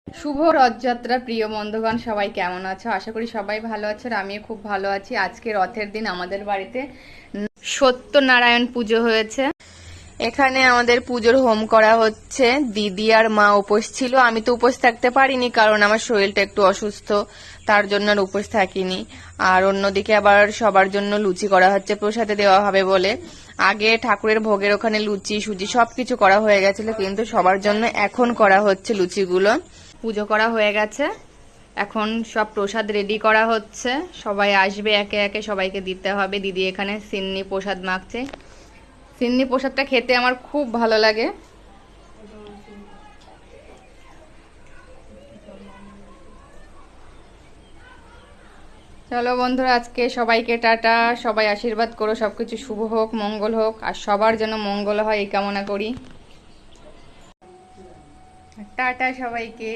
শুভ রথযাত্রা প্রিয় বন্ধুগণ, সবাই কেমন আছো? আশা করি সবাই ভালো আছো আর আমিও খুব ভালো আছি। আজকে রথের দিন আমাদের বাড়িতে সত্যনারায়ণ পুজো হয়েছে। এখানে আমাদের পুজোর হোম করা হচ্ছে। দিদি আর মা উপোস ছিল, আমি তো উপোস থাকতে পারিনি কারণ আমার শরীরটা একটু অসুস্থ, তার জন্য আর উপোস থাকিনি। আর অন্যদিকে আবার সবার জন্য লুচি করা হচ্ছে, প্রসাদে দেওয়া হবে বলে। আগে ঠাকুরের ভোগের ওখানে লুচি সুজি সবকিছু করা হয়ে গেছিল, কিন্তু সবার জন্য এখন করা হচ্ছে লুচিগুলো। পুজো করা হয়ে গেছে, এখন সব প্রসাদ রেডি করা হচ্ছে। সবাই আসবে, একে একে সবাইকে দিতে হবে। দিদি এখানে সিন্নি প্রসাদ মাখছে। সিন্নি প্রসাদটা খেতে আমার খুব ভালো লাগে। চলো বন্ধুরা, আজকে সবাইকে টাটা। সবাই আশীর্বাদ করো, সবকিছু শুভ হোক, মঙ্গল হোক, আর সবার যেন মঙ্গল হয় এই কামনা করি। টাটা সবাইকে।